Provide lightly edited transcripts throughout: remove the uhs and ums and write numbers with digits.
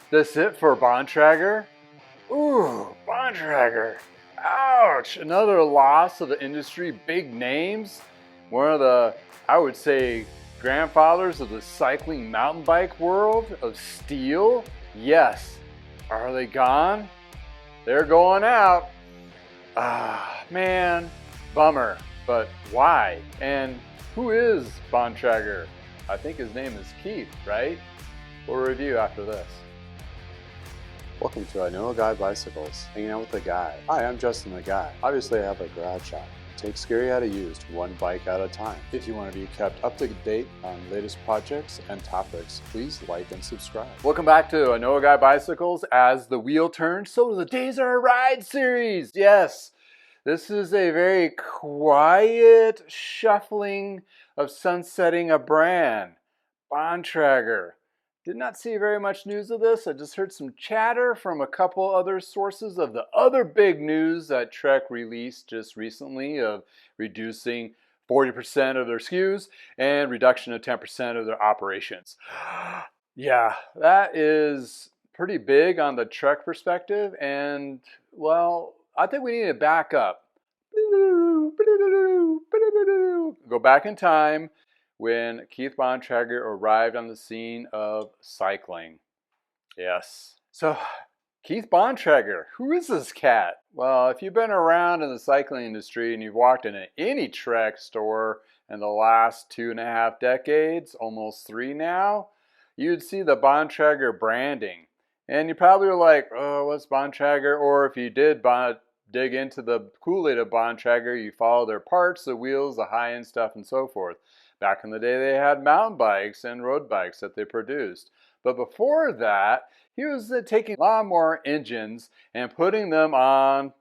This it for Bontrager? Ooh, Bontrager. Ouch! Another loss of the industry. Big names. One of the, I would say, grandfathers of the cycling mountain bike world of steel. Yes. Are they gone? They're going out. Ah, man. Bummer. But why? And who is Bontrager? I think his name is Keith, right? We'll review after this. Welcome to I Know a Guy Bicycles, hanging out with the guy. Hi, I'm Justin the Guy. Obviously I have a garage shop. Take scary how to use one bike at a time. If you want to be kept up to date on latest projects and topics, please like and subscribe. Welcome back to I Know a Guy Bicycles. As the wheel turns, so do the Days Are a Ride series. Yes, this is a very quiet shuffling of sunsetting a brand. Bontrager. Did not see very much news of this. I just heard some chatter from a couple other sources of the other big news that Trek released just recently of reducing 40% of their SKUs and reduction of 10% of their operations. Yeah, that is pretty big on the Trek perspective, and well, I think we need to back up. Go back in time when Keith Bontrager arrived on the scene of cycling. Yes. So, Keith Bontrager, who is this cat? Well, if you've been around in the cycling industry and you've walked in any Trek store in the last 2.5 decades, almost 3 now, you'd see the Bontrager branding. And you probably were like, oh, what's Bontrager? Or if you did dig into the Kool-Aid of Bontrager, you follow their parts, the wheels, the high-end stuff, and so forth. Back in the day, they had mountain bikes and road bikes that they produced. But before that, he was taking lawnmower engines and putting them on,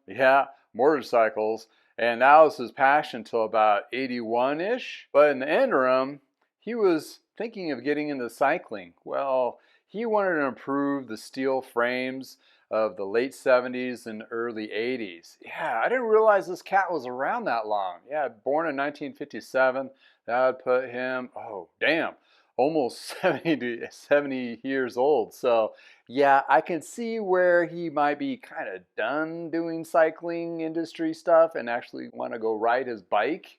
motorcycles. And that was his passion till about 81-ish. But in the interim, he was thinking of getting into cycling. Well, he wanted to improve the steel frames of the late 70s and early 80s. Yeah, I didn't realize this cat was around that long. Yeah, born in 1957. That would put him, oh, damn, almost 70 years old. So, yeah, I can see where he might be kind of done doing cycling industry stuff and actually want to go ride his bike.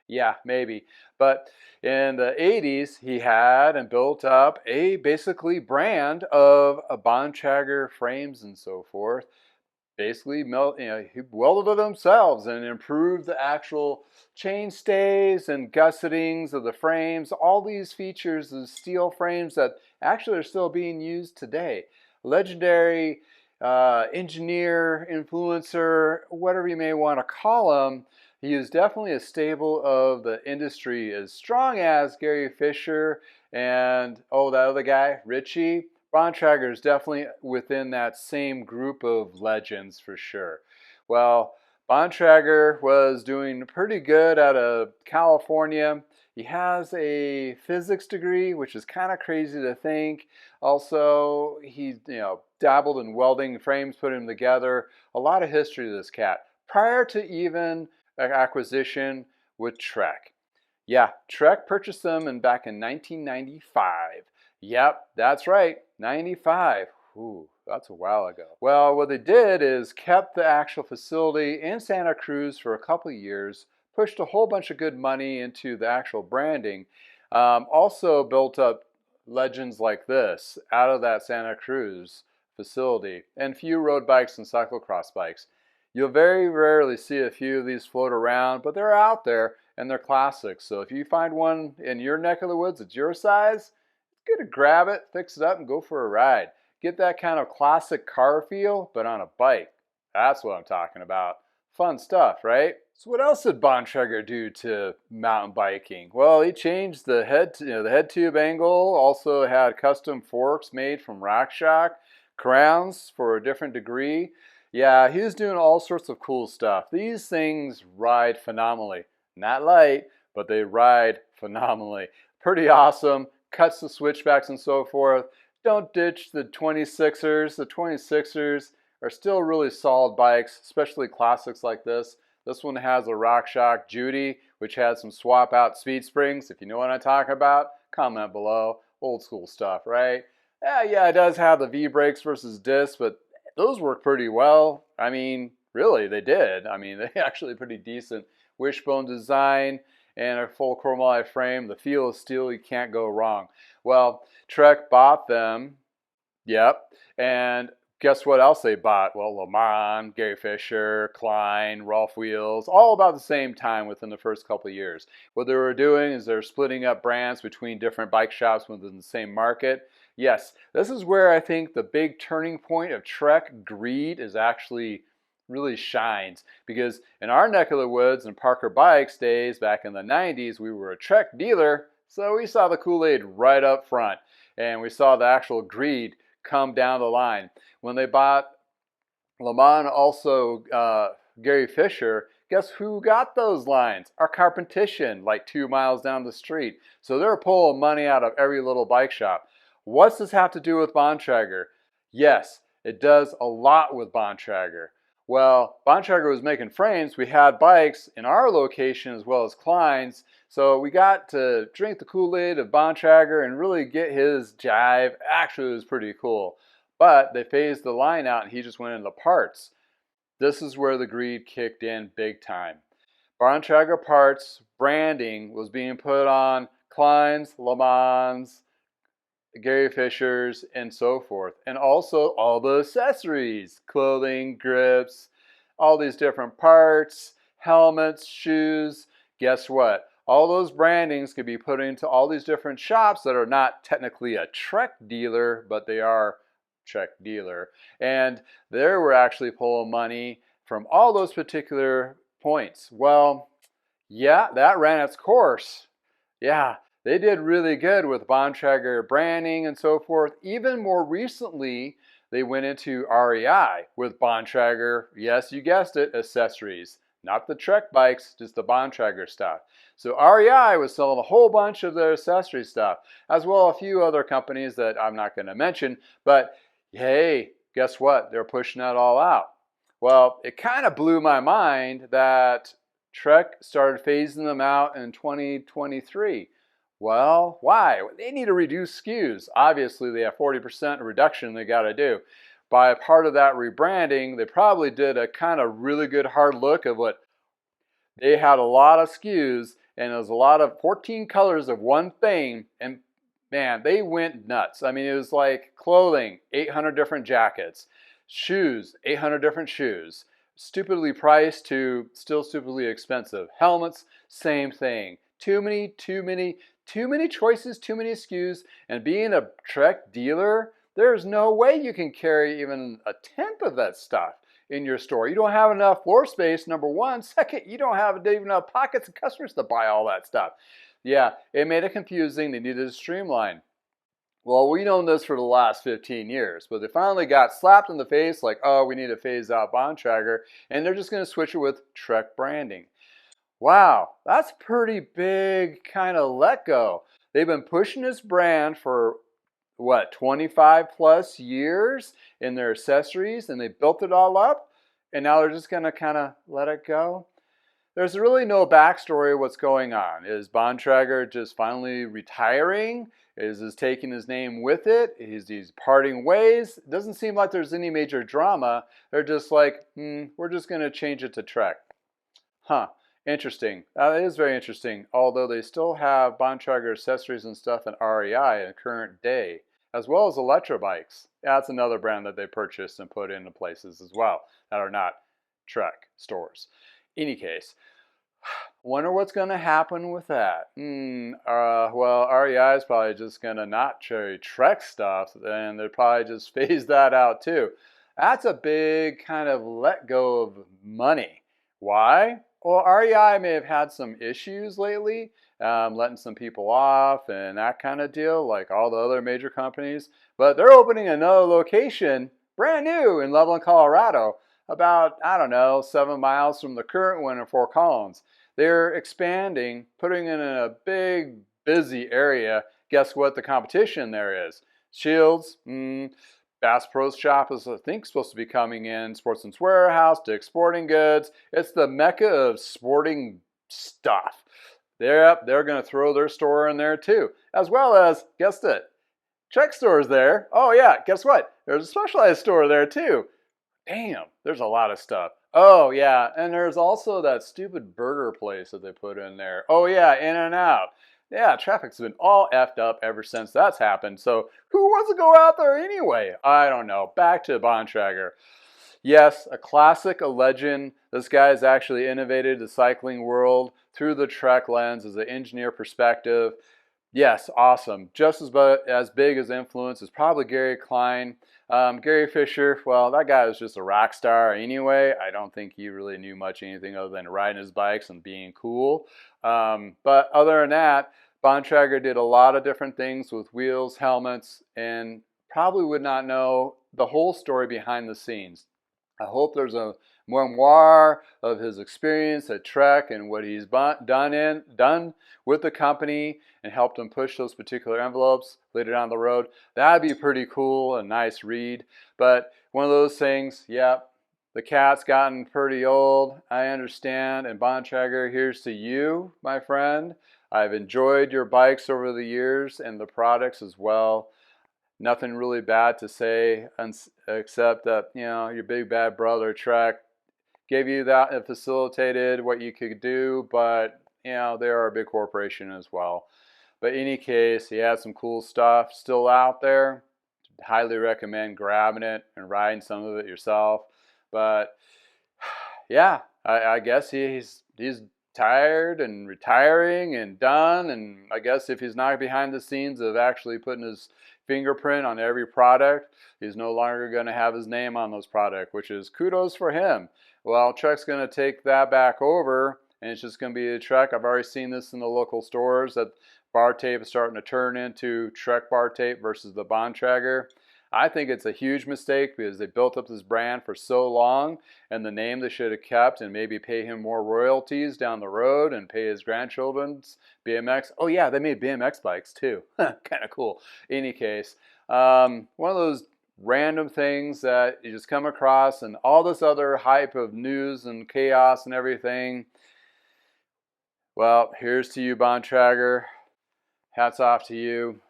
Yeah, maybe. But in the 80s, he had and built up a basically brand of a Bontrager frames and so forth. Basically, he welded it themselves and improved the actual chain stays and gussetings of the frames. All these features of steel frames that actually are still being used today. Legendary engineer, influencer, whatever you may want to call him. He is definitely a staple of the industry, as strong as Gary Fisher and, oh, that other guy, Richie. Bontrager is definitely within that same group of legends for sure. Well, Bontrager was doing pretty good out of California. He has a physics degree, which is kind of crazy to think. Also, he dabbled in welding frames, putting them together. A lot of history to this cat. Prior to even acquisition with Trek. Yeah, Trek purchased them back in 1995. Yep, that's right, 95. Ooh, that's a while ago. Well, what they did is kept the actual facility in Santa Cruz for a couple of years, pushed a whole bunch of good money into the actual branding, also built up legends like this out of that Santa Cruz facility, and few road bikes and cyclocross bikes. You'll very rarely see a few of these float around, but they're out there and they're classics. So if you find one in your neck of the woods, it's your size, get to grab it, fix it up, and go for a ride. Get that kind of classic car feel, but on a bike. That's what I'm talking about. Fun stuff, right? So what else did Bontrager do to mountain biking? Well, he changed the head tube angle. Also had custom forks made from RockShox, crowns for a different degree. Yeah, he was doing all sorts of cool stuff. These things ride phenomenally. Not light, but they ride phenomenally. Pretty awesome. Cuts the switchbacks and so forth. Don't ditch the 26ers. The 26ers are still really solid bikes, especially classics like this. This one has a RockShox Judy, which has some swap out speed springs. If you know what I'm talking about, comment below. Old school stuff, right? Yeah, it does have the V brakes versus disc, but those work pretty well. I mean, really, they did. I mean, they actually pretty decent wishbone design and a full chromoly frame. The feel is steel, you can't go wrong. Well, Trek bought them. Yep. And guess what else they bought? Well, Le Mans, Gary Fisher, Klein, Rolf Wheels, all about the same time within the first couple of years. What they were doing is they're splitting up brands between different bike shops within the same market. Yes, this is where I think the big turning point of Trek greed is actually really shines, because in our neck of the woods and Parker Bikes days back in the 90s, we were a Trek dealer, so we saw the Kool-Aid right up front, and we saw the actual greed come down the line. When they bought Le Mans, also Gary Fisher, guess who got those lines? Our competition, like 2 miles down the street. So they're pulling money out of every little bike shop. What's this have to do with Bontrager? Yes, it does a lot with Bontrager. Well, Bontrager was making frames. We had bikes in our location as well as Klein's. So we got to drink the Kool-Aid of Bontrager and really get his jive. Actually, it was pretty cool. But they phased the line out and he just went into parts. This is where the greed kicked in big time. Bontrager parts branding was being put on Klein's, Le Mans, Gary Fisher's, and so forth. And also all the accessories, clothing, grips, all these different parts, helmets, shoes. Guess what? All those brandings could be put into all these different shops that are not technically a Trek dealer, but they are Trek dealer. And there we're actually pulling money from all those particular points. Well, yeah, that ran its course. Yeah, they did really good with Bontrager branding and so forth. Even more recently, they went into REI with Bontrager, yes, you guessed it, accessories. Not the Trek bikes, just the Bontrager stuff. So REI was selling a whole bunch of their accessory stuff, as well as a few other companies that I'm not going to mention. But hey, guess what? They're pushing that all out. Well, it kind of blew my mind that Trek started phasing them out in 2023. Well, why? They need to reduce SKUs. Obviously, they have 40% reduction they got to do. By a part of that rebranding, they probably did a kind of really good hard look of what they had. A lot of SKUs, and it was a lot of 14 colors of one thing, and man, they went nuts. I mean, it was like clothing, 800 different jackets, shoes, 800 different shoes, stupidly priced to still stupidly expensive. Helmets, same thing. Too many choices, too many SKUs, and being a Trek dealer, there's no way you can carry even a tenth of that stuff in your store. You don't have enough floor space, number one. Second, you don't have even enough pockets of customers to buy all that stuff. Yeah, it made it confusing. They needed to streamline. Well, we've known this for the last 15 years, but they finally got slapped in the face like, oh, we need to phase out Bontrager, and they're just going to switch it with Trek branding. Wow, that's pretty big kind of let go. They've been pushing this brand for what, 25 plus years in their accessories, and they built it all up, and now they're just going to kind of let it go. There's really no backstory of what's going on. Is Bontrager just finally retiring? Is he taking his name with it? Is he parting ways? It doesn't seem like there's any major drama. They're just like, we're just going to change it to Trek. Huh. Interesting. It is very interesting, although they still have Bontrager accessories and stuff in REI in current day, as well as Electra bikes. That's another brand that they purchased and put into places as well that are not Trek stores. Any case, wonder what's going to happen with that. Well, REI is probably just going to not carry Trek stuff, and they'll probably just phase that out too. That's a big kind of let go of money. Why? Well, REI may have had some issues lately, letting some people off and that kind of deal, like all the other major companies. But they're opening another location, brand new, in Loveland, Colorado, about, I don't know, 7 miles from the current one in Fort Collins. They're expanding, putting it in a big, busy area. Guess what the competition there is? Shields, Bass Pro's shop is, I think, supposed to be coming in. Sportsman's Warehouse, Dick's Sporting Goods. It's the mecca of sporting stuff. They're going to throw their store in there too, as well as, guessed it, Trek store's there. Oh yeah, guess what? There's a Specialized store there too. Damn, there's a lot of stuff. Oh yeah, and there's also that stupid burger place that they put in there. Oh yeah, In and Out. Yeah, traffic's been all effed up ever since that's happened. So who wants to go out there anyway? I don't know. Back to Bontrager. Yes, a classic, a legend. This guy has actually innovated the cycling world through the Trek lens as an engineer perspective. Yes, awesome. Just as big as influence is probably Gary Klein. Gary Fisher, well, that guy was just a rock star anyway. I don't think he really knew much anything other than riding his bikes and being cool. But other than that, Bontrager did a lot of different things with wheels, helmets, and probably would not know the whole story behind the scenes. I hope there's a memoir of his experience at Trek and what he's done with the company and helped him push those particular envelopes later down the road. That'd be pretty cool, a nice read. But one of those things, yeah, the cat's gotten pretty old. I understand. And Bontrager, here's to you, my friend. I've enjoyed your bikes over the years and the products as well. Nothing really bad to say except that, you know, your big bad brother Trek gave you that and facilitated what you could do, but you know, they are a big corporation as well. But in any case, he had some cool stuff still out there. Highly recommend grabbing it and riding some of it yourself. But yeah, I guess he's tired and retiring and done. And I guess if he's not behind the scenes of actually putting his fingerprint on every product, he's no longer going to have his name on those products, which is kudos for him. Well, Trek's going to take that back over, and it's just going to be a Trek. I've already seen this in the local stores that bar tape is starting to turn into Trek bar tape versus the Bontrager. I think it's a huge mistake because they built up this brand for so long, and the name they should have kept and maybe pay him more royalties down the road and pay his grandchildren's BMX. Oh yeah, they made BMX bikes too. Kind of cool. In any case, one of those random things that you just come across and all this other hype of news and chaos and everything. Well, here's to you, Bontrager. Hats off to you.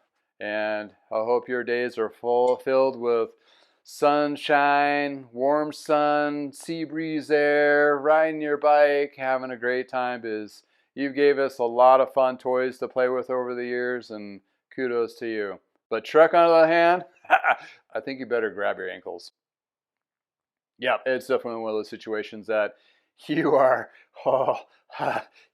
And I hope your days are filled with sunshine, warm sun, sea breeze air, riding your bike, having a great time, because you gave us a lot of fun toys to play with over the years, and kudos to you. But Trek, on the other hand, I think you better grab your ankles. Yeah, it's definitely one of those situations that you are, oh,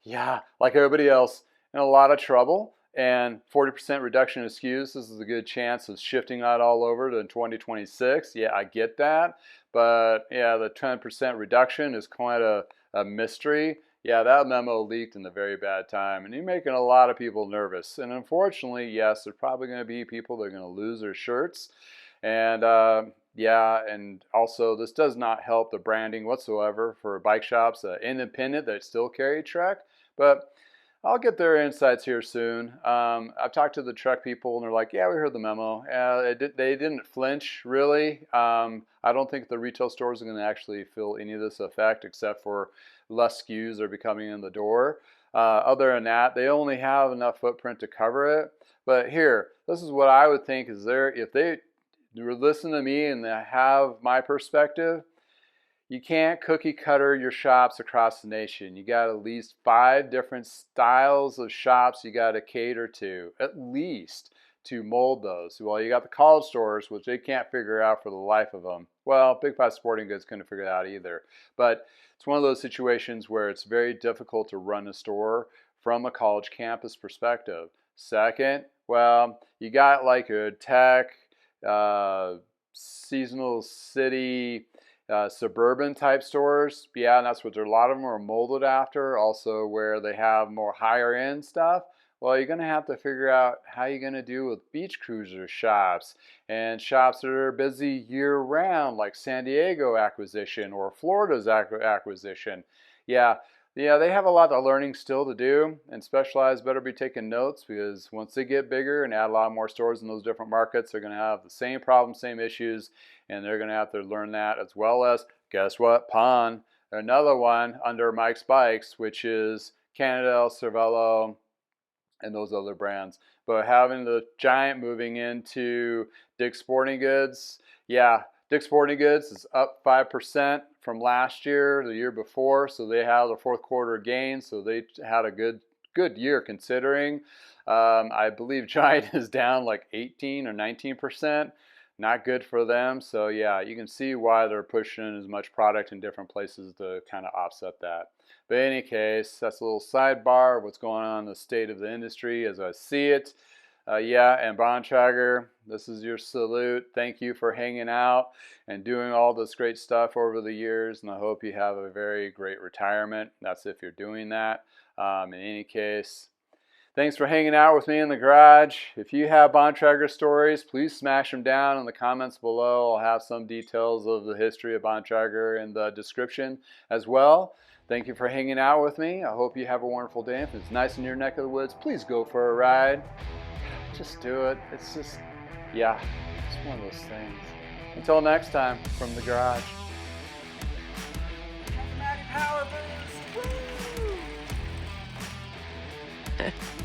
yeah, like everybody else, in a lot of trouble. And 40% reduction in SKUs, this is a good chance of shifting that all over to 2026. Yeah, I get that. But yeah, the 10% reduction is quite a mystery. Yeah, that memo leaked in the very bad time. And you're making a lot of people nervous. And unfortunately, yes, there's probably going to be people that are going to lose their shirts. And yeah, and also this does not help the branding whatsoever for bike shops, independent that still carry Trek. But I'll get their insights here soon. I've talked to the Trek people, and they're like, "Yeah, we heard the memo." They didn't flinch really. I don't think the retail stores are going to actually feel any of this effect, except for less SKUs are becoming in the door. Other than that, they only have enough footprint to cover it. But here, this is what I would think is there if they listen to me and have my perspective. You can't cookie cutter your shops across the nation. You got at least 5 different styles of shops you got to cater to, at least, to mold those. Well, you got the college stores, which they can't figure out for the life of them. Well, Big Five Sporting Goods couldn't figure it out either. But it's one of those situations where it's very difficult to run a store from a college campus perspective. Second, well, you got like a tech, seasonal city, suburban type stores. Yeah, and that's what a lot of them are molded after. Also, where they have more higher end stuff. Well, you're going to have to figure out how you're going to do with beach cruiser shops and shops that are busy year round, like San Diego acquisition or Florida's acquisition. Yeah, yeah, they have a lot of learning still to do, and Specialized better be taking notes, because once they get bigger and add a lot more stores in those different markets, they're going to have the same problems, same issues, and they're going to have to learn that, as well as, guess what, Pon, another one under Mike's Bikes, which is Canada, Cervelo, and those other brands. but having the Giant moving into Dick's Sporting Goods, yeah, Dick's Sporting Goods is up 5% from last year, the year before, so they had a fourth quarter gain, so they had a good year considering. I believe Giant is down like 18 or 19%. Not good for them. So yeah, you can see why they're pushing as much product in different places to kind of offset that. But in any case, that's a little sidebar of what's going on in the state of the industry as I see it. Yeah, and Bontrager, this is your salute. Thank you for hanging out and doing all this great stuff over the years, and I hope you have a very great retirement. That's if you're doing that. In any case, thanks for hanging out with me in the garage. If you have Bontrager stories, please smash them down in the comments below. I'll have some details of the history of Bontrager in the description as well. Thank you for hanging out with me. I hope you have a wonderful day. If it's nice in your neck of the woods, please go for a ride. Just do it. It's just, yeah, it's one of those things. Until next time, from the garage. Power boost! Woo!